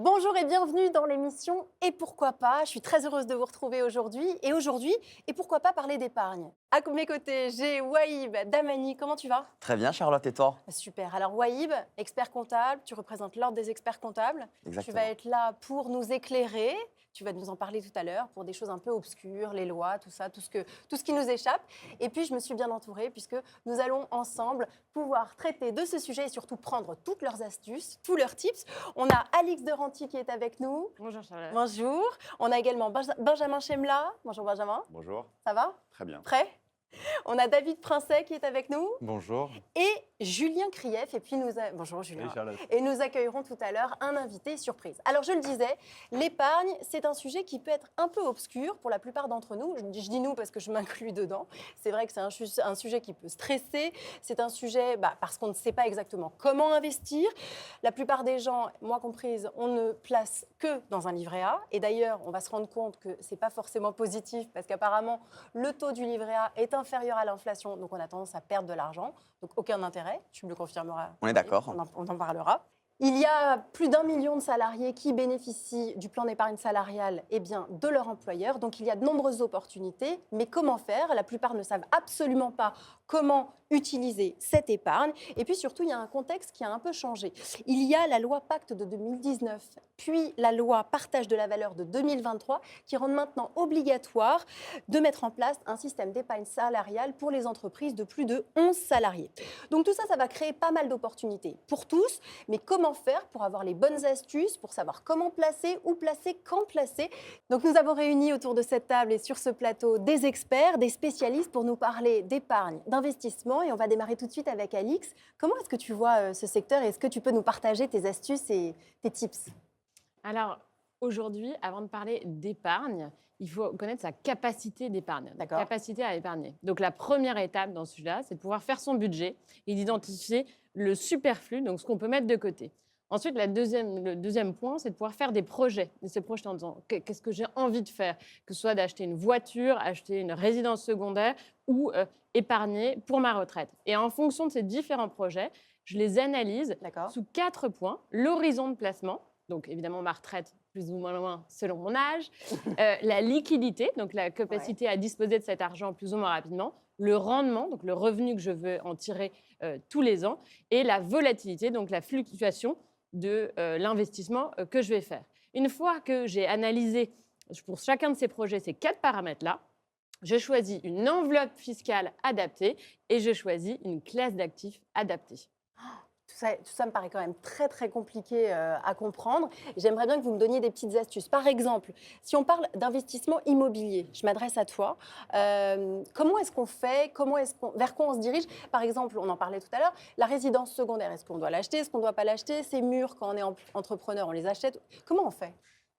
Bonjour et bienvenue dans l'émission Et pourquoi pas. Je suis très heureuse de vous retrouver aujourd'hui. Et pourquoi pas parler d'épargne. À mes côtés, j'ai Wahib Damani. Comment tu vas? Très bien, Charlotte, et toi? Super. Alors Wahib, expert comptable, tu représentes l'ordre des experts comptables. Tu vas Exactement. être là pour nous éclairer. Tu vas nous en parler tout à l'heure pour des choses un peu obscures, les lois, tout ça, tout ce qui nous échappe. Et puis, je me suis bien entourée puisque nous allons ensemble pouvoir traiter de ce sujet et surtout prendre toutes leurs astuces, tous leurs tips. On a Alix de Ranty qui est avec nous. Bonjour Charlotte. Bonjour. On a également Benjamin Chemla. Bonjour Benjamin. Bonjour, Ça va? très bien. Prêt? On a David Princet qui est avec nous Bonjour. et Julien Krief. Et puis bonjour Julien. Salut Charlotte. Et nous accueillerons tout à l'heure un invité surprise. Alors je le disais, l'épargne, c'est un sujet qui peut être un peu obscur pour la plupart d'entre nous. Je dis nous parce que je m'inclus dedans. C'est vrai que c'est un sujet qui peut stresser. C'est un sujet parce qu'on ne sait pas exactement comment investir. La plupart des gens, moi comprise, on ne place que dans un livret A. Et d'ailleurs, on va se rendre compte que ce n'est pas forcément positif parce qu'apparemment, le taux du livret A est inférieur à l'inflation. Donc on a tendance à perdre de l'argent. Donc aucun intérêt, tu me le confirmeras. On est d'accord. On en parlera. Il y a plus d'1 million de salariés qui bénéficient du plan d'épargne salariale de leur employeur. Donc il y a de nombreuses opportunités. Mais comment faire? La plupart ne savent absolument pas comment utiliser cette épargne. Et puis surtout, il y a un contexte qui a un peu changé. Il y a la loi Pacte de 2019, puis la loi Partage de la valeur de 2023 qui rendent maintenant obligatoire de mettre en place un système d'épargne salariale pour les entreprises de plus de 11 salariés. Donc tout ça, ça va créer pas mal d'opportunités pour tous. Mais comment faire pour avoir les bonnes astuces, pour savoir comment placer, où placer, quand placer? Donc nous avons réuni autour de cette table et sur ce plateau des experts, des spécialistes pour nous parler d'épargne, d'investissement. Et on va démarrer tout de suite avec Alix. Comment est-ce que tu vois ce secteur et est-ce que tu peux nous partager tes astuces et tes tips? Alors, aujourd'hui, avant de parler d'épargne, il faut connaître sa capacité d'épargne, D'accord. capacité à épargner. Donc, la première étape dans celui-là, c'est de pouvoir faire son budget et d'identifier le superflu, donc ce qu'on peut mettre de côté. Ensuite, le deuxième point, c'est de pouvoir faire des projets, de se projeter en disant qu'est-ce que j'ai envie de faire, que ce soit d'acheter une voiture, acheter une résidence secondaire ou épargner pour ma retraite. Et en fonction de ces différents projets, je les analyse D'accord. sous 4 points. L'horizon de placement, donc évidemment ma retraite plus ou moins loin selon mon âge, la liquidité, donc la capacité à disposer de cet argent plus ou moins rapidement, le rendement, donc le revenu que je veux en tirer tous les ans, et la volatilité, donc la fluctuation de l'investissement que je vais faire. Une fois que j'ai analysé pour chacun de ces projets ces 4 paramètres-là, je choisis une enveloppe fiscale adaptée et je choisis une classe d'actifs adaptée. Tout ça me paraît quand même très, très compliqué à comprendre. J'aimerais bien que vous me donniez des petites astuces. Par exemple, si on parle d'investissement immobilier, je m'adresse à toi. Comment est-ce qu'on fait? Vers quoi on se dirige? Par exemple, on en parlait tout à l'heure, la résidence secondaire, est-ce qu'on doit l'acheter? Est-ce qu'on ne doit pas l'acheter? Ces murs, quand on est entrepreneur, on les achète. Comment on fait?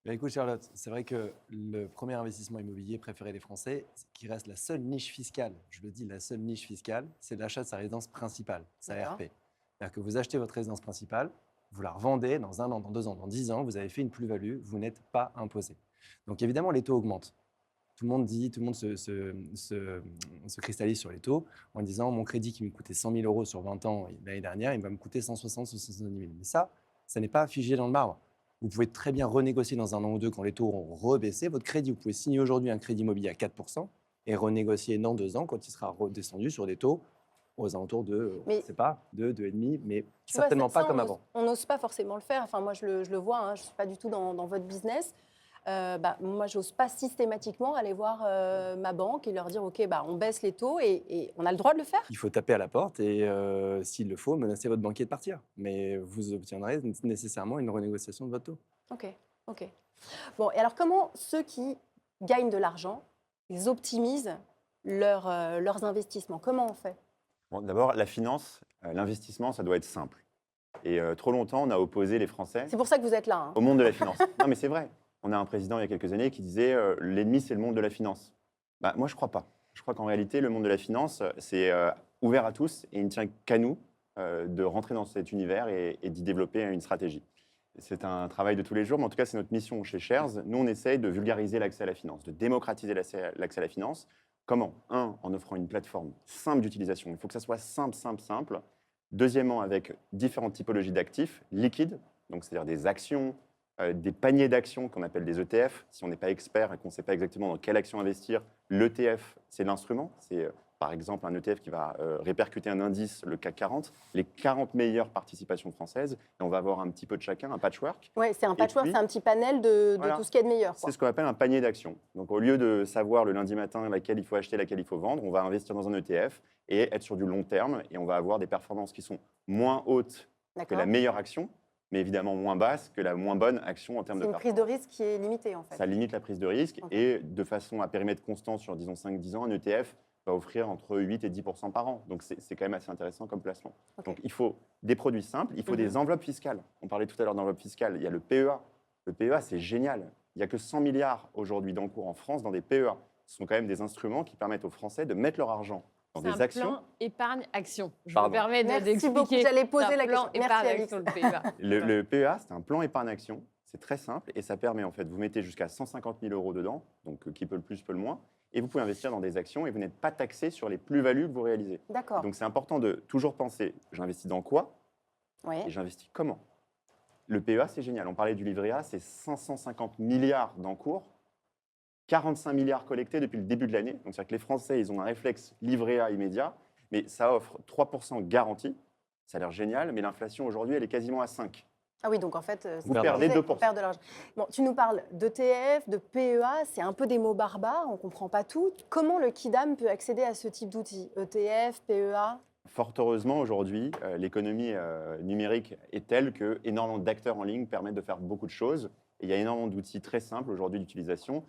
Écoute Charlotte, c'est vrai que le premier investissement immobilier préféré des Français, qui reste la seule niche fiscale, je le dis, la seule niche fiscale, c'est l'achat de sa résidence principale, sa D'accord. RP. C'est-à-dire que vous achetez votre résidence principale, vous la revendez dans 1 an, dans 2 ans, dans 10 ans, vous avez fait une plus-value, vous n'êtes pas imposé. Donc évidemment, les taux augmentent. Tout le monde se cristallise sur les taux en disant mon crédit qui me coûtait 100 000 euros sur 20 ans l'année dernière, il va me coûter 160 ou 170 000. Mais ça n'est pas figé dans le marbre. Vous pouvez très bien renégocier dans 1 an ou 2 quand les taux auront rebaissé. Votre crédit, vous pouvez signer aujourd'hui un crédit immobilier à 4% et renégocier dans 2 ans quand il sera redescendu sur des taux aux alentours de, je ne sais pas, 2, 2,5, mais Tu vois, certainement ça, pas comme avant. On n'ose pas forcément le faire. Enfin, moi, je le vois, hein, je ne suis pas du tout dans votre business. Moi, je n'ose pas systématiquement aller voir ma banque et leur dire, OK, on baisse les taux et on a le droit de le faire. Il faut taper à la porte et, s'il le faut, menacer votre banquier de partir. Mais vous obtiendrez nécessairement une renégociation de votre taux. OK, OK. Bon, et alors comment ceux qui gagnent de l'argent, ils optimisent leurs investissements? Comment on fait? Bon, d'abord, la finance, l'investissement, ça doit être simple. Et trop longtemps, on a opposé les Français C'est pour ça que vous êtes là, hein. au monde de la finance. Non, mais c'est vrai. On a un président il y a quelques années qui disait l'ennemi, c'est le monde de la finance. Moi, je ne crois pas. Je crois qu'en réalité, le monde de la finance, c'est ouvert à tous et il ne tient qu'à nous de rentrer dans cet univers et d'y développer une stratégie. C'est un travail de tous les jours, mais en tout cas, c'est notre mission chez Shares. Nous, on essaye de vulgariser l'accès à la finance, de démocratiser l'accès à la finance. Comment? En offrant une plateforme simple d'utilisation. Il faut que ça soit simple, simple, simple. Deuxièmement, avec différentes typologies d'actifs liquides, donc c'est-à-dire des actions, des paniers d'actions qu'on appelle des ETF. Si on n'est pas expert et qu'on ne sait pas exactement dans quelle action investir, l'ETF, c'est l'instrument. C'est par exemple un ETF qui va répercuter un indice, le CAC 40, les 40 meilleures participations françaises. Et on va avoir un petit peu de chacun, un patchwork. Oui, c'est un patchwork, puis, c'est un petit panel de voilà. tout ce qu'il y a de meilleur. C'est ce qu'on appelle un panier d'actions. Donc, au lieu de savoir le lundi matin laquelle il faut acheter, laquelle il faut vendre, on va investir dans un ETF et être sur du long terme. Et on va avoir des performances qui sont moins hautes que la meilleure action, mais évidemment moins basse que la moins bonne action en termes de C'est une performance. prise de risque qui est limitée, en fait. Ça limite la prise de risque. Ok. Et de façon à périmètre constant sur, disons, 5-10 ans, un ETF va offrir entre 8 et 10% par an. Donc, c'est quand même assez intéressant comme placement. Ok. Donc, il faut des produits simples, il faut des enveloppes fiscales. On parlait tout à l'heure d'enveloppes fiscales. Il y a le PEA. Le PEA, c'est génial. Il n'y a que 100 milliards aujourd'hui d'encours en France dans des PEA. Ce sont quand même des instruments qui permettent aux Français de mettre leur argent dans C'est des un actions. plan épargne-action. Je me Pardon. permets Merci d'expliquer. beaucoup, j'allais poser C'est un la plan question. Merci, Alix. épargne-action, le PEA. Le PEA, c'est un plan épargne-action. C'est très simple et ça permet, en fait, vous mettez jusqu'à 150 000 euros dedans, donc qui peut le plus, peut le moins, et vous pouvez investir dans des actions et vous n'êtes pas taxé sur les plus-values que vous réalisez. D'accord. Donc, c'est important de toujours penser, j'investis dans quoi Oui. et j'investis comment. Le PEA, c'est génial. On parlait du livret A, c'est 550 milliards d'encours, 45 milliards collectés depuis le début de l'année. Donc, c'est-à-dire que les Français, ils ont un réflexe livret A immédiat, mais ça offre 3% garantie. Ça a l'air génial, mais l'inflation aujourd'hui, elle est quasiment à 5. Ah oui, donc en fait, Vous perdez 2%. on perd de l'argent. Bon, tu nous parles d'ETF, de PEA, c'est un peu des mots barbares, on ne comprend pas tout. Comment le Kidam peut accéder à ce type d'outils ETF, PEA? Fort heureusement, aujourd'hui, l'économie numérique est telle que énormément d'acteurs en ligne permettent de faire beaucoup de choses. Et il y a énormément d'outils très simples aujourd'hui d'utilisation.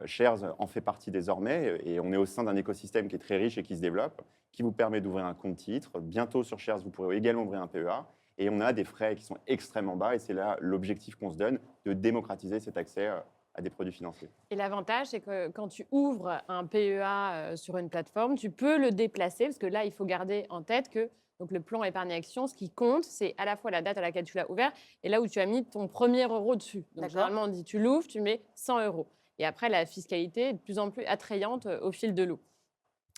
Shares en fait partie désormais et on est au sein d'un écosystème qui est très riche et qui se développe, qui vous permet d'ouvrir un compte titre. Bientôt sur Shares, vous pourrez également ouvrir un PEA. Et on a des frais qui sont extrêmement bas et c'est là l'objectif qu'on se donne, de démocratiser cet accès à des produits financiers. Et l'avantage, c'est que quand tu ouvres un PEA sur une plateforme, tu peux le déplacer, parce que là, il faut garder en tête que donc, le plan épargne-action, ce qui compte, c'est à la fois la date à laquelle tu l'as ouvert et là où tu as mis ton premier euro dessus. Donc, D'accord. généralement, on dit tu l'ouvres, tu mets 100 euros. Et après, la fiscalité est de plus en plus attrayante au fil de l'eau.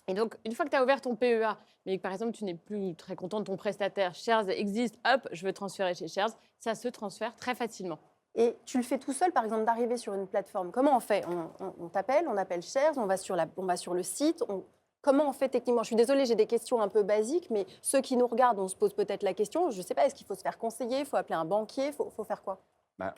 Et donc, une fois que tu as ouvert ton PEA, mais que par exemple, tu n'es plus très content de ton prestataire, Shares existe, hop, je veux transférer chez Shares, ça se transfère très facilement. Et tu le fais tout seul, par exemple, d'arriver sur une plateforme. Comment on fait? On t'appelle, on appelle Shares, on va sur le site. Comment on fait techniquement? Je suis désolée, j'ai des questions un peu basiques, mais ceux qui nous regardent, on se pose peut-être la question, je ne sais pas, est-ce qu'il faut se faire conseiller? Il faut appeler un banquier? Il faut faire quoi?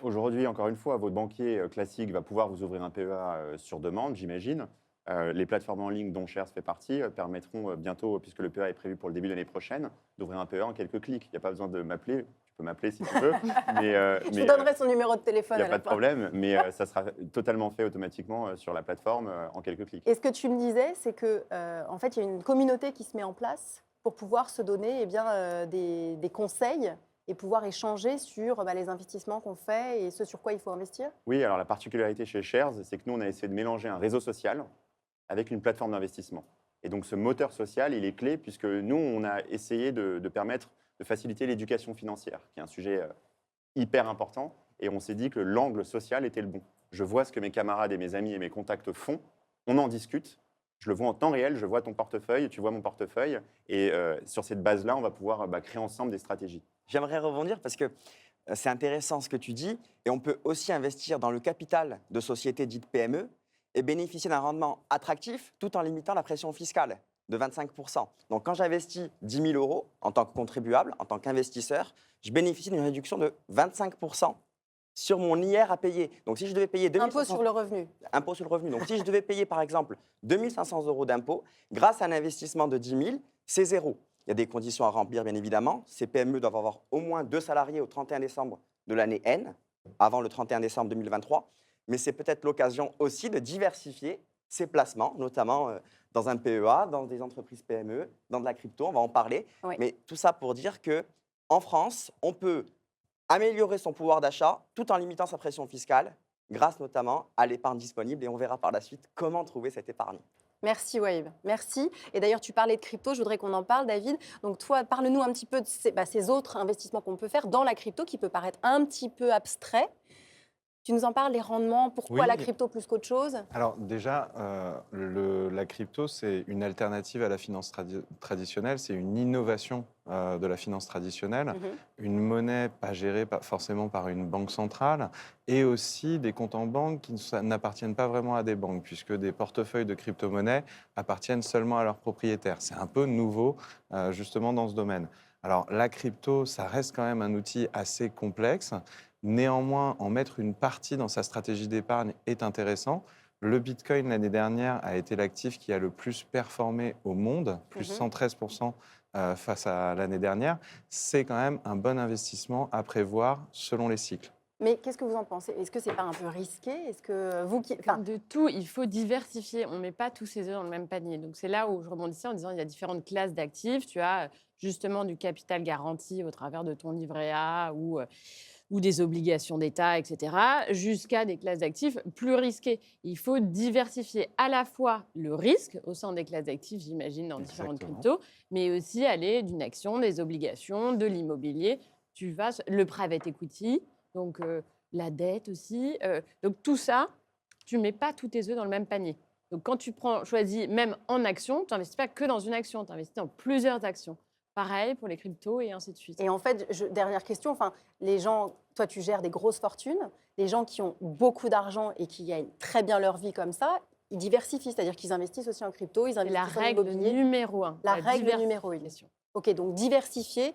Aujourd'hui, encore une fois, votre banquier classique va pouvoir vous ouvrir un PEA sur demande, j'imagine. Les plateformes en ligne dont Shares fait partie permettront bientôt, puisque le PEA est prévu pour le début de l'année prochaine, d'ouvrir un PEA en quelques clics. Il n'y a pas besoin de m'appeler. Tu peux m'appeler si tu veux. Je vous donnerai son numéro de téléphone Il n'y à a la pas de fin. problème, mais ça sera totalement fait automatiquement sur la plateforme en quelques clics. Et ce que tu me disais, c'est que en fait, il y a une communauté qui se met en place pour pouvoir se donner des conseils et pouvoir échanger sur les investissements qu'on fait et ce sur quoi il faut investir. Oui, alors la particularité chez Shares, c'est que nous, on a essayé de mélanger un réseau social avec une plateforme d'investissement. Et donc, ce moteur social, il est clé puisque nous, on a essayé de permettre de faciliter l'éducation financière, qui est un sujet hyper important. Et on s'est dit que l'angle social était le bon. Je vois ce que mes camarades et mes amis et mes contacts font. On en discute. Je le vois en temps réel. Je vois ton portefeuille, tu vois mon portefeuille. Et sur cette base-là, on va pouvoir créer ensemble des stratégies. J'aimerais rebondir parce que c'est intéressant ce que tu dis. Et on peut aussi investir dans le capital de sociétés dites PME et bénéficier d'un rendement attractif tout en limitant la pression fiscale de 25%. Donc, quand j'investis 10 000 euros en tant que contribuable, en tant qu'investisseur, je bénéficie d'une réduction de 25% sur mon IR à payer. Donc, si je devais payer 2500... Impôt sur le revenu. Impôt sur le revenu. Donc, si je devais payer, par exemple, 2 500 euros d'impôt, grâce à un investissement de 10 000, c'est zéro. Il y a des conditions à remplir, bien évidemment. Ces PME doivent avoir au moins 2 salariés au 31 décembre de l'année N, avant le 31 décembre 2023. Mais c'est peut-être l'occasion aussi de diversifier ces placements, notamment dans un PEA, dans des entreprises PME, dans de la crypto, on va en parler. Oui. Mais tout ça pour dire qu'en France, on peut améliorer son pouvoir d'achat tout en limitant sa pression fiscale, grâce notamment à l'épargne disponible. Et on verra par la suite comment trouver cette épargne. Merci Wave, merci. Et d'ailleurs, tu parlais de crypto, je voudrais qu'on en parle, David. Donc toi, parle-nous un petit peu de ces autres investissements qu'on peut faire dans la crypto qui peut paraître un petit peu abstrait. Tu nous en parles, les rendements, pourquoi Oui. la crypto plus qu'autre chose? Alors déjà, la crypto, c'est une alternative à la finance traditionnelle, c'est une innovation de la finance traditionnelle, Mhm. une monnaie pas gérée forcément par une banque centrale, et aussi des comptes en banque qui n'appartiennent pas vraiment à des banques, puisque des portefeuilles de crypto-monnaies appartiennent seulement à leurs propriétaires. C'est un peu nouveau justement dans ce domaine. Alors la crypto, ça reste quand même un outil assez complexe. Néanmoins, en mettre une partie dans sa stratégie d'épargne est intéressant. Le Bitcoin, l'année dernière, a été l'actif qui a le plus performé au monde, plus 113% face à l'année dernière. C'est quand même un bon investissement à prévoir selon les cycles. Mais qu'est-ce que vous en pensez? Est-ce que c'est pas un peu risqué? Est-ce que vous qui... Enfin, De tout, il faut diversifier. On ne met pas tous ses œufs dans le même panier. Donc, c'est là où je rebondissais en disant il y a différentes classes d'actifs. Tu as justement du capital garanti au travers de ton livret A ou des obligations d'État, etc., jusqu'à des classes d'actifs plus risquées. Il faut diversifier à la fois le risque au sein des classes d'actifs, j'imagine, dans différentes Exactement. cryptos, mais aussi aller d'une action, des obligations, de l'immobilier. Le private equity, donc la dette aussi. Donc tout ça, tu ne mets pas tous tes œufs dans le même panier. Donc quand tu choisis, même en action, tu n'investis pas que dans une action, tu investis dans plusieurs actions. Pareil pour les cryptos et ainsi de suite. et en fait, dernière question, enfin, les gens, toi tu gères des grosses fortunes, les gens qui ont beaucoup d'argent et qui gagnent très bien leur vie comme ça, ils diversifient, c'est-à-dire qu'ils investissent aussi en crypto, ils C'est la investissent en règle immobilier. numéro 1. La règle numéro 1. Ok, donc diversifier.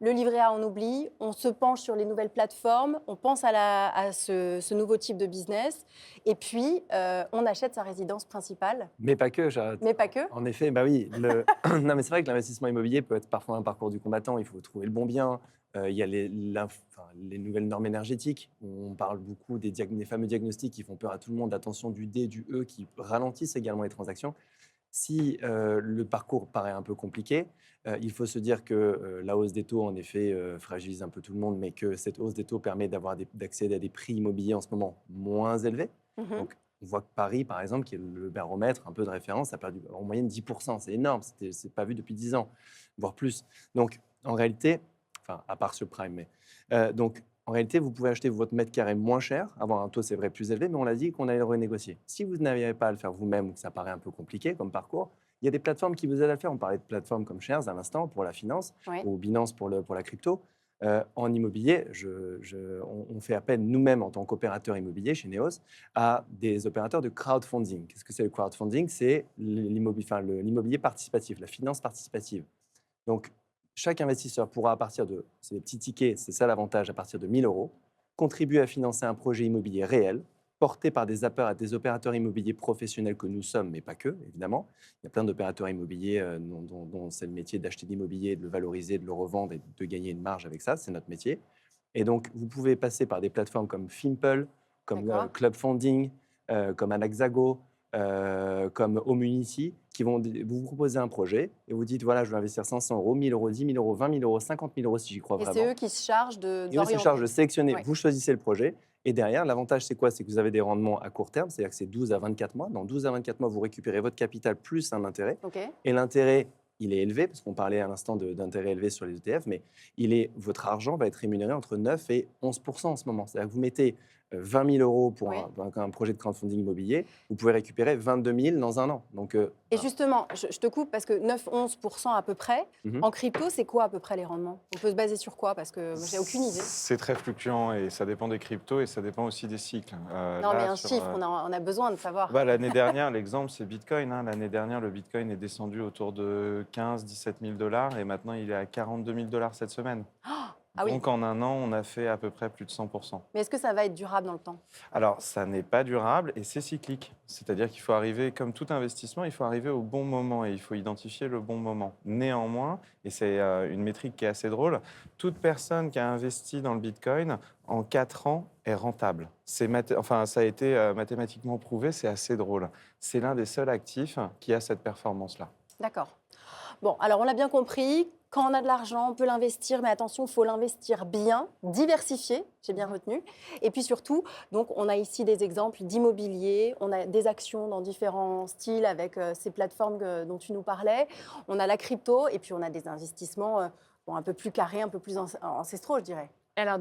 Le livret A, on oublie. On se penche sur les nouvelles plateformes. On pense à ce nouveau type de business. Et puis, on achète sa résidence principale. Mais pas que, j'arrête. Mais pas que. En effet, bah oui. Non, mais c'est vrai que l'investissement immobilier peut être parfois un parcours du combattant. Il faut trouver le bon bien. Il y a les nouvelles normes énergétiques. On parle beaucoup des fameux diagnostics qui font peur à tout le monde. Attention du D, du E, qui ralentissent également les transactions. Si le parcours paraît un peu compliqué, il faut se dire que la hausse des taux, en effet, fragilise un peu tout le monde, mais que cette hausse des taux permet d'accéder à des prix immobiliers en ce moment moins élevés. Mhm. Donc, on voit que Paris, par exemple, qui est le baromètre un peu de référence, a perdu en moyenne 10%. C'est énorme, c'est pas vu depuis 10 ans, voire plus. Donc, en réalité, enfin, à part subprime, mais donc, en réalité, vous pouvez acheter votre mètre carré moins cher, avoir un taux, c'est vrai, plus élevé, mais on l'a dit qu'on allait le renégocier. Si vous n'arrivez pas à le faire vous-même ou que ça paraît un peu compliqué comme parcours, il y a des plateformes qui vous aident à le faire. On parlait de plateformes comme Shares à l'instant pour la finance Ouais. ou Binance pour la crypto. En immobilier, on fait appel nous-mêmes en tant qu'opérateur immobilier chez Neos à des opérateurs de crowdfunding. Qu'est-ce que c'est le crowdfunding? C'est l'immobilier participatif, la finance participative. Donc, chaque investisseur pourra, à partir de, c'est des petits tickets, c'est ça l'avantage, à partir de 1 000 € contribuer à financer un projet immobilier réel, porté par des opérateurs immobiliers professionnels que nous sommes, mais pas que, évidemment. Il y a plein d'opérateurs immobiliers dont c'est le métier d'acheter de l'immobilier, de le valoriser, de le revendre et de gagner une marge avec ça, c'est notre métier. Et donc, vous pouvez passer par des plateformes comme Fimple, comme D'accord. Club Funding, comme Anaxago, comme Omunity, qui vont vous proposer un projet et vous dites voilà, je vais investir 500 €, 1 000 €, 10 000 €, 20 000 €, 50 000 € si j'y crois Et vraiment. c'est eux qui se chargent Et eux se d'orienter. chargent de sélectionner. Ouais. Vous choisissez le projet. Et derrière, l'avantage, c'est quoi? C'est que vous avez des rendements à court terme, c'est-à-dire que c'est 12 à 24 mois. Dans 12 à 24 mois, vous récupérez votre capital plus un intérêt. Ok. Et l'intérêt, il est élevé, parce qu'on parlait à l'instant d'intérêt élevé sur les ETF, mais votre argent va être rémunéré entre 9 et 11% en ce moment. C'est-à-dire que vous mettez 20 000 € pour Oui. un projet de crowdfunding immobilier, vous pouvez récupérer 22 000 dans un an. Donc, Et justement, je te coupe parce que 9-11% à peu près. Mhm. En crypto, c'est quoi à peu près les rendements? On peut se baser sur quoi? Parce que moi, j'ai aucune idée. C'est très fluctuant et ça dépend des cryptos et ça dépend aussi des cycles. Non, mais Là, un sur, chiffre, on a besoin de savoir. Bah, l'année dernière, l'exemple, c'est Bitcoin. L'année dernière, le Bitcoin est descendu autour de 15-17 000 $ et maintenant, il est à 42 000 $ cette semaine. Ah oui. Donc, en un an, on a fait à peu près plus de 100%. Mais est-ce que ça va être durable dans le temps? Alors, ça n'est pas durable et c'est cyclique. C'est-à-dire qu'il faut arriver, comme tout investissement, il faut arriver au bon moment et il faut identifier le bon moment. Néanmoins, et c'est une métrique qui est assez drôle, toute personne qui a investi dans le Bitcoin, en 4 ans, est rentable. Ça a été mathématiquement prouvé, c'est assez drôle. C'est l'un des seuls actifs qui a cette performance-là. D'accord. Bon, alors on l'a bien compris. Quand on a de l'argent, on peut l'investir, mais attention, il faut l'investir bien, diversifié, j'ai bien retenu. Et puis surtout, donc, on a ici des exemples d'immobilier, on a des actions dans différents styles avec ces plateformes dont tu nous parlais. On a la crypto et puis on a des investissements un peu plus carrés, un peu plus ancestraux, je dirais. Alors,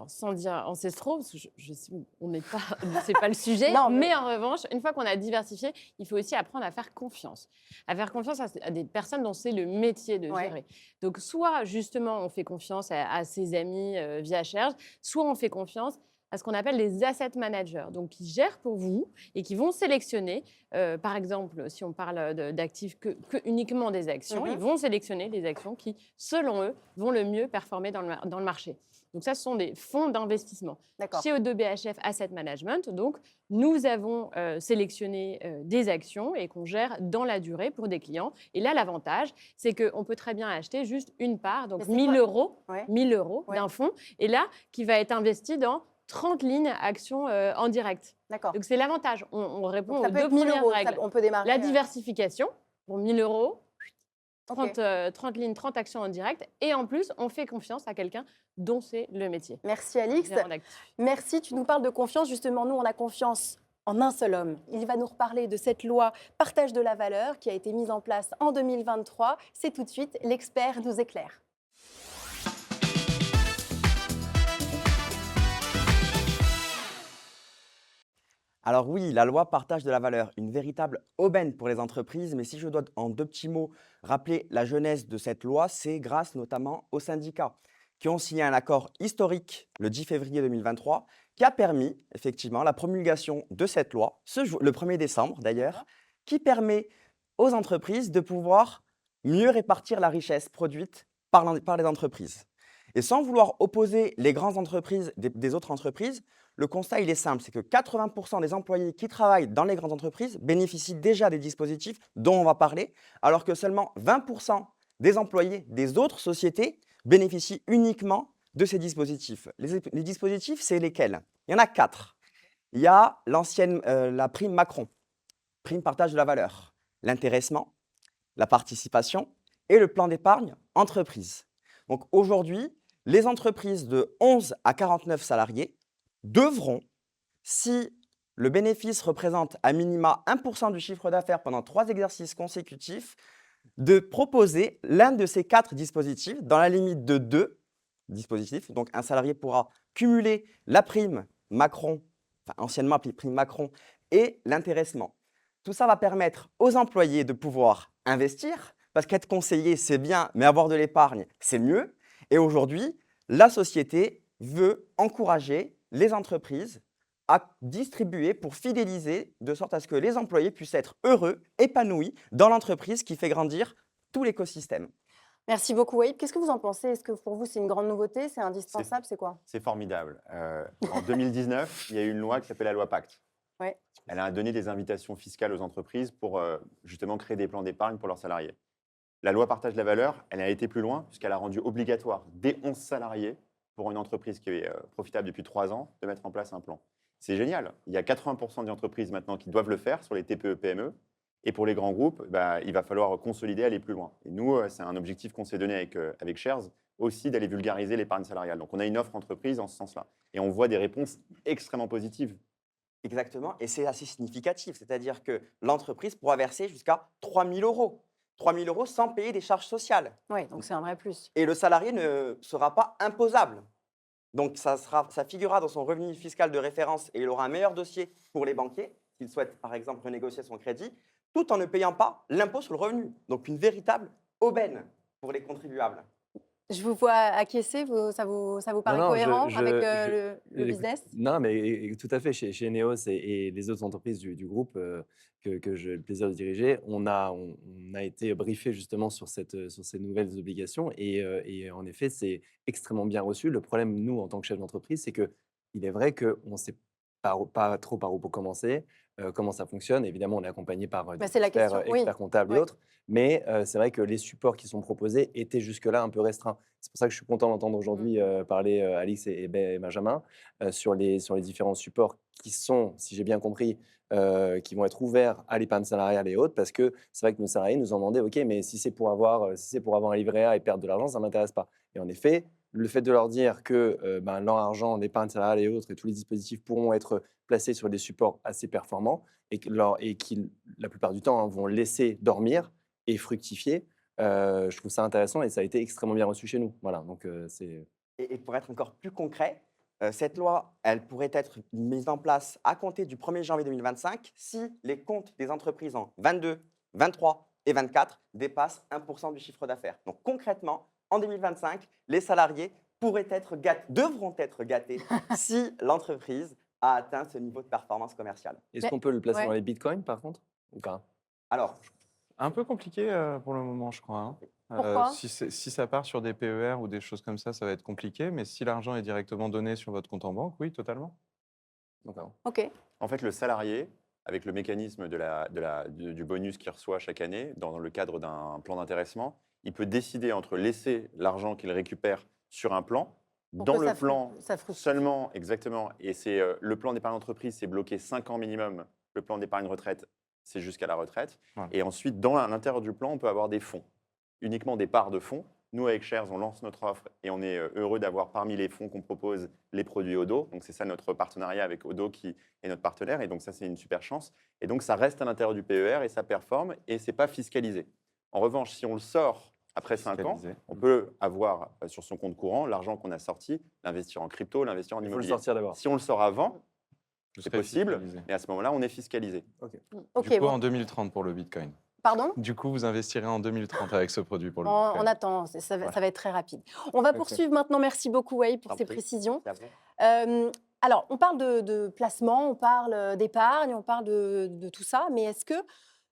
sans dire ancestraux, parce que on n'est pas, c'est pas le sujet. Non, mais en revanche, une fois qu'on a diversifié, il faut aussi apprendre à faire confiance. À faire confiance à des personnes dont c'est le métier de Ouais. gérer. Donc, soit justement, on fait confiance à ses amis via Cherge, soit on fait confiance à ce qu'on appelle les asset managers, donc qui gèrent pour vous et qui vont sélectionner, par exemple, si on parle d'actifs que uniquement des actions, ils vont sélectionner les actions qui, selon eux, vont le mieux performer dans le marché. Donc ça, ce sont des fonds d'investissement. D'accord. Chez O2 BHF Asset Management, donc, nous avons sélectionné des actions et qu'on gère dans la durée pour des clients. Et là, l'avantage, c'est qu'on peut très bien acheter juste une part, donc Mais c'est 1000 quoi euros, Ouais. 1000 euros Ouais. d'un fonds, et là, qui va être investi dans 30 lignes actions en direct. D'accord. Donc c'est l'avantage. On répond Donc, ça aux peut deux être 1000 premières euros. règles. On peut démarrer. La diversification, pour 1000 euros, Ok. 30 lignes, 30 actions en direct. Et en plus, on fait confiance à quelqu'un dont c'est le métier. Merci Alix. Gérant d'actifs. Merci, tu nous parles de confiance. Justement, nous, on a confiance en un seul homme. Il va nous reparler de cette loi partage de la valeur qui a été mise en place en 2023. C'est tout de suite, l'expert nous éclaire. Alors oui, la loi partage de la valeur, une véritable aubaine pour les entreprises, mais si je dois en 2 petits mots rappeler la genèse de cette loi, c'est grâce notamment aux syndicats qui ont signé un accord historique le 10 février 2023 qui a permis effectivement la promulgation de cette loi, le 1er décembre d'ailleurs, qui permet aux entreprises de pouvoir mieux répartir la richesse produite par les entreprises. Et sans vouloir opposer les grandes entreprises des autres entreprises, le constat, il est simple, c'est que 80% des employés qui travaillent dans les grandes entreprises bénéficient déjà des dispositifs dont on va parler, alors que seulement 20% des employés des autres sociétés bénéficient uniquement de ces dispositifs. Les dispositifs, c'est lesquels? Il y en a 4. Il y a la prime Macron, prime partage de la valeur, l'intéressement, la participation et le plan d'épargne entreprise. Donc aujourd'hui, les entreprises de 11 à 49 salariés devront, si le bénéfice représente à minima 1% du chiffre d'affaires pendant 3 exercices consécutifs, de proposer l'un de ces 4 dispositifs dans la limite de 2 dispositifs. Donc un salarié pourra cumuler la prime Macron, enfin anciennement appelée prime Macron, et l'intéressement. Tout ça va permettre aux employés de pouvoir investir, parce qu'être conseiller, c'est bien, mais avoir de l'épargne, c'est mieux. Et aujourd'hui, la société veut encourager les entreprises à distribuer pour fidéliser, de sorte à ce que les employés puissent être heureux, épanouis dans l'entreprise qui fait grandir tout l'écosystème. Merci beaucoup, Waïb. Qu'est-ce que vous en pensez? Est-ce que pour vous, c'est une grande nouveauté? C'est indispensable? C'est quoi? C'est formidable. En 2019, il y a eu une loi qui s'appelle la loi Pacte. Ouais. Elle a donné des invitations fiscales aux entreprises pour justement créer des plans d'épargne pour leurs salariés. La loi partage de la valeur, elle a été plus loin puisqu'elle a rendu obligatoire dès 11 salariés pour une entreprise qui est profitable depuis 3 ans de mettre en place un plan. C'est génial. Il y a 80% des entreprises maintenant qui doivent le faire sur les TPE-PME. Et pour les grands groupes, il va falloir consolider, aller plus loin. Et nous, c'est un objectif qu'on s'est donné avec Shares, aussi d'aller vulgariser l'épargne salariale. Donc on a une offre entreprise en ce sens-là. Et on voit des réponses extrêmement positives. Exactement, et c'est assez significatif, c'est-à-dire que l'entreprise pourra verser jusqu'à 3 000 euros. 3 000 euros sans payer des charges sociales. Oui, donc c'est un vrai plus. Et le salarié ne sera pas imposable. Donc ça figurera dans son revenu fiscal de référence et il aura un meilleur dossier pour les banquiers, s'il souhaite par exemple renégocier son crédit, tout en ne payant pas l'impôt sur le revenu. Donc une véritable aubaine pour les contribuables. Je vous vois acquiescer, ça vous paraît non, cohérent je- avec je- le business? Non, mais tout à fait. Chez Neos et les autres entreprises du groupe que j'ai le plaisir de diriger, on a été briefé justement sur ces nouvelles obligations et en effet, c'est extrêmement bien reçu. Le problème, nous, en tant que chef d'entreprise, c'est qu'il est vrai qu'on ne sait pas trop par où pour commencer, comment ça fonctionne. Évidemment, on est accompagné par des c'est la question, oui. experts comptables Oui. et autres, mais c'est vrai que les supports qui sont proposés étaient jusque-là un peu restreints. C'est pour ça que je suis content d'entendre aujourd'hui parler Alix et Benjamin sur les différents supports qui sont, si j'ai bien compris, qui vont être ouverts à l'épargne salariale et autres, parce que c'est vrai que nos salariés nous ont demandé, OK, mais si c'est pour avoir un livret A et perdre de l'argent, ça ne m'intéresse pas. Et en effet, le fait de leur dire que leur argent, l'épargne salariale et autres, et tous les dispositifs pourront être placés sur des supports assez performants et qui, la plupart du temps, vont laisser dormir et fructifier, je trouve ça intéressant et ça a été extrêmement bien reçu chez nous. Voilà, donc c'est Et pour être encore plus concret, cette loi, elle pourrait être mise en place à compter du 1er janvier 2025 si les comptes des entreprises en 22, 23 et 24 dépassent 1% du chiffre d'affaires. Donc concrètement, en 2025, les salariés devront être gâtés si l'entreprise a atteint ce niveau de performance commerciale. Est-ce Mais- qu'on peut le placer ouais. dans les bitcoins, par contre, ou pas? Alors, Un peu compliqué pour le moment, je crois, hein. Pourquoi Si ça part sur des PER ou des choses comme ça va être compliqué. Mais si l'argent est directement donné sur votre compte en banque, oui, totalement. D'accord. Ok. En fait, le salarié, avec le mécanisme du bonus qu'il reçoit chaque année, dans le cadre d'un plan d'intéressement, il peut décider entre laisser l'argent qu'il récupère sur un plan, Pour dans que le ça plan ça fructifie. seulement, exactement, et c'est le plan d'épargne entreprise, c'est bloqué 5 ans minimum, le plan d'épargne retraite, c'est jusqu'à la retraite, Voilà. et ensuite, à l'intérieur du plan, on peut avoir des fonds, uniquement des parts de fonds. Nous, avec Shares, on lance notre offre et on est heureux d'avoir parmi les fonds qu'on propose les produits Odo. Donc, c'est ça notre partenariat avec Odo qui est notre partenaire. Et donc, ça, c'est une super chance. Et donc, ça reste à l'intérieur du PER et ça performe et ce n'est pas fiscalisé. En revanche, si on le sort après 5 ans, Fiscalisé. on peut avoir sur son compte courant l'argent qu'on a sorti, l'investir en crypto, l'investir en Il faut le immobilier. sortir d'abord. Si on le sort avant, Vous c'est serez possible, fiscalisé. mais à ce moment-là, on est fiscalisé. Ok, Du coup, bon. en 2030 pour le Bitcoin. Pardon. Du coup, vous investirez en 2030 avec ce produit pour le On Bitcoin. attend, ça Voilà. va être très rapide. On va Ok. poursuivre maintenant. Merci beaucoup, Wei, pour T'en ces prie. précisions. c'est à vous. Alors, on parle de placement, on parle d'épargne, on parle de tout ça, mais est-ce qu'il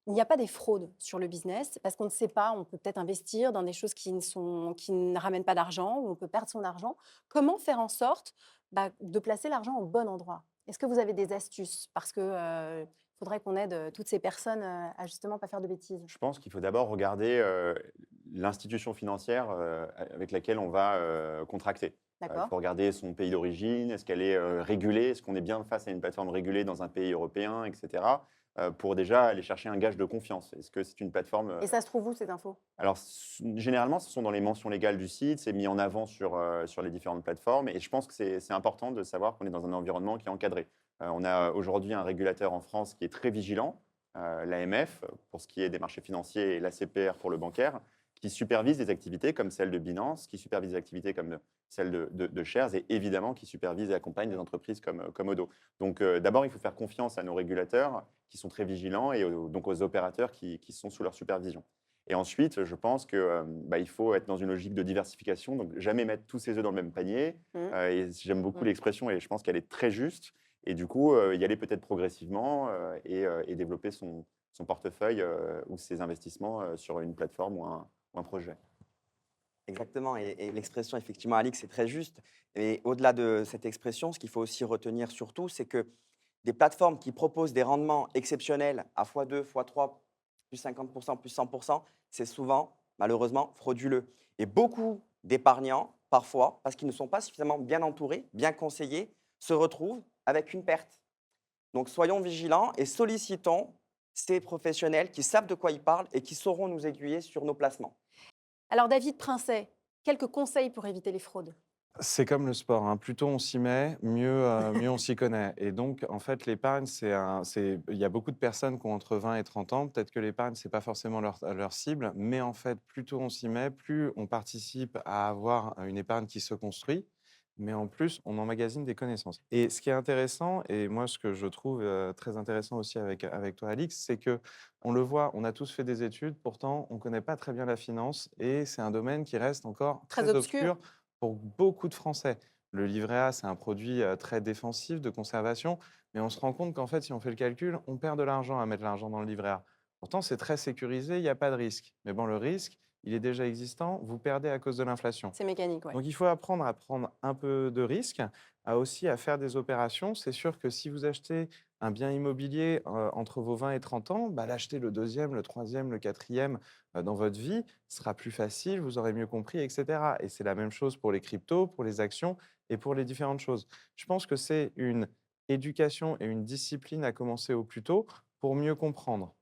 n'y a pas des fraudes sur le business? Parce qu'on ne sait pas, on peut peut-être investir dans des choses qui ne ramènent pas d'argent, ou on peut perdre son argent. Comment faire en sorte de placer l'argent au bon endroit? Est-ce que vous avez des astuces? Parce que faudrait qu'on aide toutes ces personnes à justement pas faire de bêtises. Je pense qu'il faut d'abord regarder l'institution financière avec laquelle on va contracter. Il D'accord? faut regarder son pays d'origine, est-ce qu'elle est régulée, est-ce qu'on est bien face à une plateforme régulée dans un pays européen, etc. Pour déjà aller chercher un gage de confiance. Est-ce que c'est une plateforme Et ça se trouve où, ces infos? Alors, généralement, ce sont dans les mentions légales du site, c'est mis en avant sur les différentes plateformes. Et je pense que c'est important de savoir qu'on est dans un environnement qui est encadré. On a aujourd'hui un régulateur en France qui est très vigilant, l'AMF, pour ce qui est des marchés financiers, et l'ACPR pour le bancaire, qui supervise des activités comme celle de Binance, qui supervise des activités comme celle de Shares, et évidemment qui supervise et accompagne des entreprises comme Odo. Donc, d'abord, il faut faire confiance à nos régulateurs qui sont très vigilants et donc aux opérateurs qui sont sous leur supervision. Et ensuite, je pense qu'il faut être dans une logique de diversification, donc jamais mettre tous ses œufs dans le même panier. Et j'aime beaucoup l'expression et je pense qu'elle est très juste. Et du coup, y aller peut-être progressivement et développer son portefeuille ou ses investissements sur une plateforme ou un projet. Exactement, et l'expression, effectivement, Alix, c'est très juste. Et au-delà de cette expression, ce qu'il faut aussi retenir surtout, c'est que des plateformes qui proposent des rendements exceptionnels à x2, x3, plus 50%, plus 100%, c'est souvent, malheureusement, frauduleux. Et beaucoup d'épargnants, parfois, parce qu'ils ne sont pas suffisamment bien entourés, bien conseillés, se retrouvent avec une perte. Donc soyons vigilants et sollicitons ces professionnels qui savent de quoi ils parlent et qui sauront nous aiguiller sur nos placements. Alors, David Princet, quelques conseils pour éviter les fraudes? C'est comme le sport, hein. Plus tôt on s'y met, mieux on s'y connaît. Et donc, en fait, l'épargne, il y a beaucoup de personnes qui ont entre 20 et 30 ans. Peut-être que l'épargne, ce n'est pas forcément leur cible, mais en fait, plus tôt on s'y met, plus on participe à avoir une épargne qui se construit. Mais en plus, on emmagasine des connaissances. Et ce qui est intéressant, et moi, ce que je trouve très intéressant aussi avec toi, Alix, c'est que on le voit, on a tous fait des études, pourtant, on ne connaît pas très bien la finance, et c'est un domaine qui reste encore Très très obscur. obscur pour beaucoup de Français. Le livret A, c'est un produit très défensif, de conservation, mais on se rend compte qu'en fait, si on fait le calcul, on perd de l'argent à mettre l'argent dans le livret A. Pourtant, c'est très sécurisé, il n'y a pas de risque. Mais bon, le risque, il est déjà existant, vous perdez à cause de l'inflation. C'est mécanique, ouais. Donc, il faut apprendre à prendre un peu de risque, à faire des opérations. C'est sûr que si vous achetez un bien immobilier entre vos 20 et 30 ans, l'acheter le deuxième, le troisième, le quatrième dans votre vie sera plus facile, vous aurez mieux compris, etc. Et c'est la même chose pour les cryptos, pour les actions et pour les différentes choses. Je pense que c'est une éducation et une discipline à commencer au plus tôt pour mieux comprendre.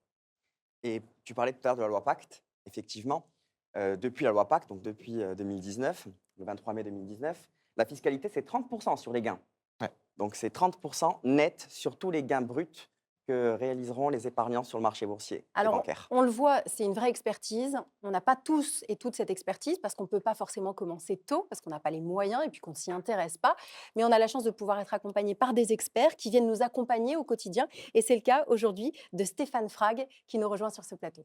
Et tu parlais tout à l'heure de la loi Pacte, effectivement. Depuis la loi Pacte, donc depuis 2019, le 23 mai 2019, la fiscalité, c'est 30% sur les gains. Ouais. Donc c'est 30% net sur tous les gains bruts que réaliseront les épargnants sur le marché boursier et Alors, bancaire? on le voit, c'est une vraie expertise. On n'a pas tous et toutes cette expertise parce qu'on ne peut pas forcément commencer tôt, parce qu'on n'a pas les moyens et puis qu'on ne s'y intéresse pas. Mais on a la chance de pouvoir être accompagné par des experts qui viennent nous accompagner au quotidien. Et c'est le cas aujourd'hui de Stéphane Frag qui nous rejoint sur ce plateau.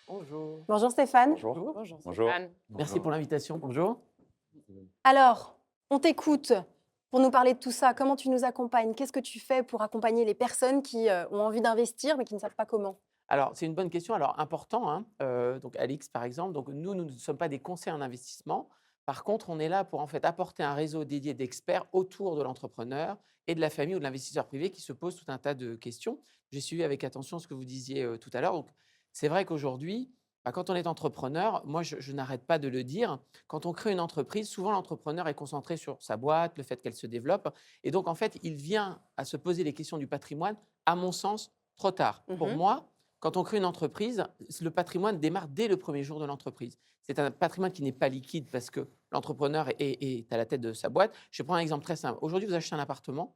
Bonjour. Bonjour Stéphane. Bonjour. Bonjour, Bonjour. Stéphane. Merci pour l'invitation. Bonjour. Alors, on t'écoute pour nous parler de tout ça. Comment tu nous accompagnes? Qu'est-ce que tu fais pour accompagner les personnes qui ont envie d'investir mais qui ne savent pas comment? Alors, c'est une bonne question. Alors, important, hein, donc Alix, par exemple. Donc, nous ne sommes pas des conseils en investissement. Par contre, on est là pour en fait apporter un réseau dédié d'experts autour de l'entrepreneur et de la famille ou de l'investisseur privé qui se pose tout un tas de questions. J'ai suivi avec attention ce que vous disiez tout à l'heure. Donc, c'est vrai qu'aujourd'hui, quand on est entrepreneur, moi, je n'arrête pas de le dire. Quand on crée une entreprise, souvent l'entrepreneur est concentré sur sa boîte, le fait qu'elle se développe. Et donc, en fait, il vient à se poser les questions du patrimoine, à mon sens, trop tard. Pour Mhm. moi, quand on crée une entreprise, le patrimoine démarre dès le premier jour de l'entreprise. C'est un patrimoine qui n'est pas liquide parce que l'entrepreneur est à la tête de sa boîte. Je prends un exemple très simple. Aujourd'hui, vous achetez un appartement,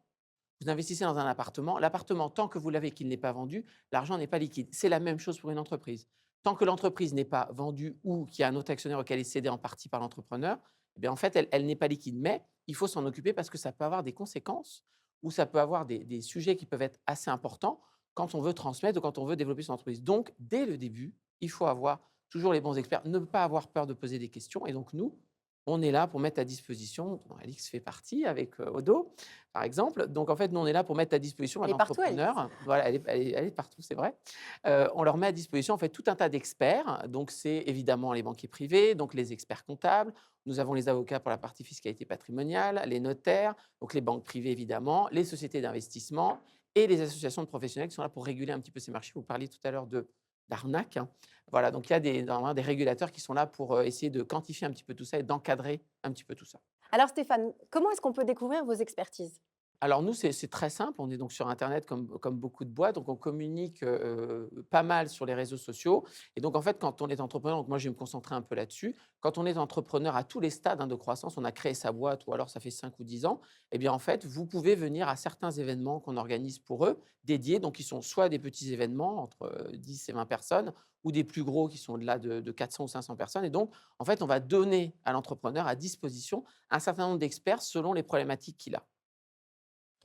vous investissez dans un appartement. L'appartement, tant que vous l'avez et qu'il n'est pas vendu, l'argent n'est pas liquide. C'est la même chose pour une entreprise. Tant que l'entreprise n'est pas vendue ou qu'il y a un autre actionnaire auquel est cédé en partie par l'entrepreneur, eh bien, en fait, elle n'est pas liquide. Mais il faut s'en occuper parce que ça peut avoir des conséquences ou ça peut avoir des sujets qui peuvent être assez importants quand on veut transmettre ou quand on veut développer son entreprise. Donc, dès le début, il faut avoir toujours les bons experts, ne pas avoir peur de poser des questions. Et donc, nous, on est là pour mettre à disposition, dont Alix fait partie avec Odo, par exemple. Donc, en fait, nous, on est là pour mettre à disposition à Elle est partout, Alix. l'entrepreneur. Voilà, elle est partout, c'est vrai. On leur met à disposition, en fait, tout un tas d'experts. Donc, c'est évidemment les banquiers privés, donc les experts comptables. Nous avons les avocats pour la partie fiscalité patrimoniale, les notaires, donc les banques privées, évidemment, les sociétés d'investissement et les associations de professionnels qui sont là pour réguler un petit peu ces marchés. Vous parliez tout à l'heure d'arnaque, hein. Voilà, donc il y a normalement des régulateurs qui sont là pour essayer de quantifier un petit peu tout ça et d'encadrer un petit peu tout ça. Alors Stéphane, comment est-ce qu'on peut découvrir vos expertises? Alors nous, c'est très simple. On est donc sur Internet comme beaucoup de boîtes. Donc on communique pas mal sur les réseaux sociaux. Et donc en fait, quand on est entrepreneur, donc moi je vais me concentrer un peu là-dessus. Quand on est entrepreneur à tous les stades de croissance, on a créé sa boîte ou alors ça fait 5 ou 10 ans, eh bien en fait, vous pouvez venir à certains événements qu'on organise pour eux, dédiés. Donc ils sont soit des petits événements entre 10 et 20 personnes ou des plus gros qui sont au-delà de 400 ou 500 personnes. Et donc en fait, on va donner à l'entrepreneur à disposition un certain nombre d'experts selon les problématiques qu'il a.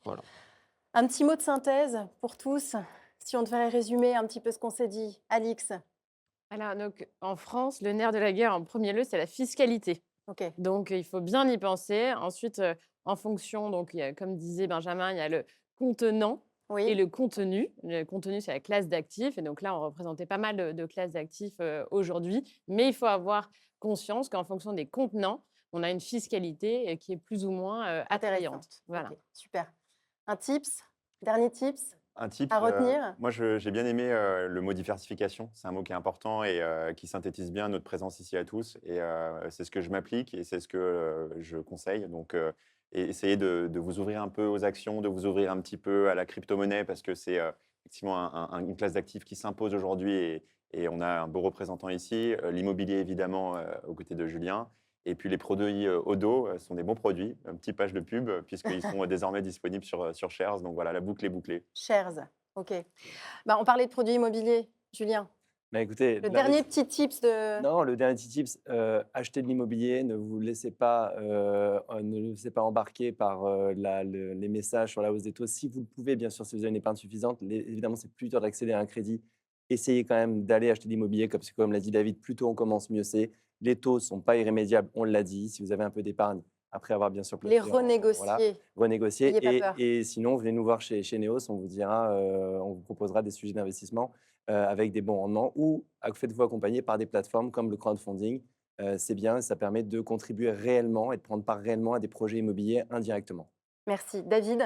Voilà. Un petit mot de synthèse pour tous, si on devait résumer un petit peu ce qu'on s'est dit. Alix, Alors, donc, en France, le nerf de la guerre en premier lieu, c'est la fiscalité. ok. Donc, il faut bien y penser. Ensuite, en fonction, donc, comme disait Benjamin, il y a le contenant et Oui, le contenu. Le contenu, c'est la classe d'actifs. Et donc là, on représentait pas mal de classes d'actifs aujourd'hui. Mais il faut avoir conscience qu'en fonction des contenants, on a une fiscalité qui est plus ou moins attrayante. intéressant. Voilà. Ok, super. Un tips, dernier tips Un type, à retenir? moi j'ai bien aimé le mot diversification. C'est un mot qui est important et qui synthétise bien notre présence ici à tous. Et c'est ce que je m'applique et c'est ce que je conseille. Donc, et essayez de vous ouvrir un peu aux actions, de vous ouvrir un petit peu à la crypto-monnaie parce que c'est effectivement une classe d'actifs qui s'impose aujourd'hui et on a un beau représentant ici. L'immobilier évidemment aux côtés de Julien. Et puis les produits Odo sont des bons produits, une petite page de pub, puisqu'ils sont désormais disponibles sur Shares. Donc voilà, la boucle est bouclée. Shares, ok. Bah, on parlait de produits immobiliers, Julien. Bah, écoutez, Le là, dernier petit tips de... non, le dernier petit tips, achetez de l'immobilier, ne vous laissez pas, embarquer par les messages sur la hausse des taux. Si vous le pouvez, bien sûr, si vous avez une épargne suffisante, évidemment, c'est plus dur d'accéder à un crédit. Essayez quand même d'aller acheter de l'immobilier, parce que comme l'a dit David, plus tôt on commence, mieux c'est. Les taux ne sont pas irrémédiables, on l'a dit. Si vous avez un peu d'épargne, après avoir bien sûr Les placé renégocier. voilà, renégocier. N'ayez pas peur. Et sinon, venez nous voir chez Neos, on vous dira, on vous proposera des sujets d'investissement avec des bons rendements ou faites-vous accompagner par des plateformes comme le crowdfunding. C'est bien, ça permet de contribuer réellement et de prendre part réellement à des projets immobiliers indirectement. Merci. David,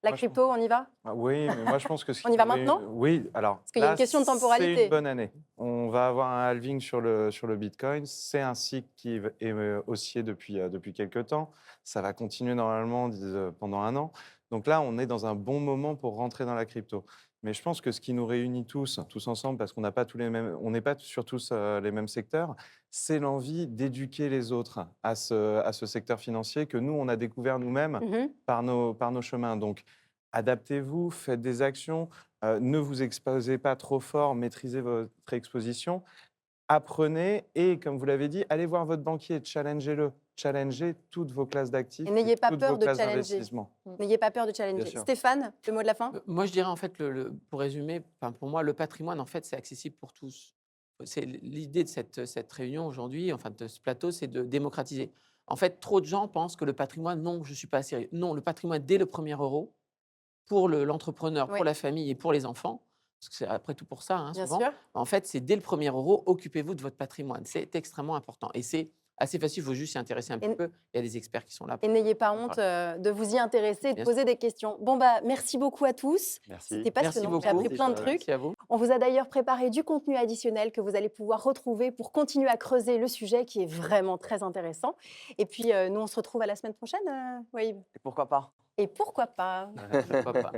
la Moi, je crypto, on y va? Ah oui, mais moi je pense que On y va maintenant? Oui, alors. Parce qu'il y a là, une question de C'est temporalité. une bonne année. On va avoir un halving sur le Bitcoin. C'est un cycle qui est haussier depuis quelques temps. Ça va continuer normalement pendant un an. Donc là, on est dans un bon moment pour rentrer dans la crypto. Mais je pense que ce qui nous réunit tous ensemble, parce qu'on n'a pas tous les mêmes, on n'est pas sur tous les mêmes secteurs, c'est l'envie d'éduquer les autres à ce secteur financier que nous, on a découvert nous-mêmes Mhm. par nos chemins. Donc, adaptez-vous, faites des actions, ne vous exposez pas trop fort, maîtrisez votre exposition, apprenez et, comme vous l'avez dit, allez voir votre banquier, challengez-le, challengez toutes vos classes d'actifs Et n'ayez pas toutes peur vos de classes challenger. d'investissement. N'ayez pas peur de challenger. sûr. Stéphane, le mot de la fin? Moi, je dirais en fait, pour résumer, pour moi, le patrimoine, en fait, c'est accessible pour tous. C'est l'idée de cette réunion aujourd'hui, enfin de ce plateau, c'est de démocratiser. En fait, trop de gens pensent que le patrimoine, non, je ne suis pas sérieux. Non, le patrimoine, dès le premier euro, pour l'entrepreneur, Oui. pour la famille et pour les enfants, parce que c'est après tout pour ça, hein, Bien souvent, sûr. en fait, c'est dès le premier euro, occupez-vous de votre patrimoine. C'est extrêmement important. Et c'est assez facile, il faut juste s'y intéresser un petit peu. Il y a des experts qui sont là. Et n'ayez pas honte de vous y intéresser et de Bien poser des questions. Bon, bah, merci beaucoup à tous. Merci. C'était Merci passionnant. beaucoup. J'ai appris plein de trucs. Merci à vous. On vous a d'ailleurs préparé du contenu additionnel que vous allez pouvoir retrouver pour continuer à creuser le sujet qui est vraiment très intéressant. Et puis, nous, on se retrouve à la semaine prochaine, Waïb. Et pourquoi pas? Et pourquoi pas? Pourquoi pas.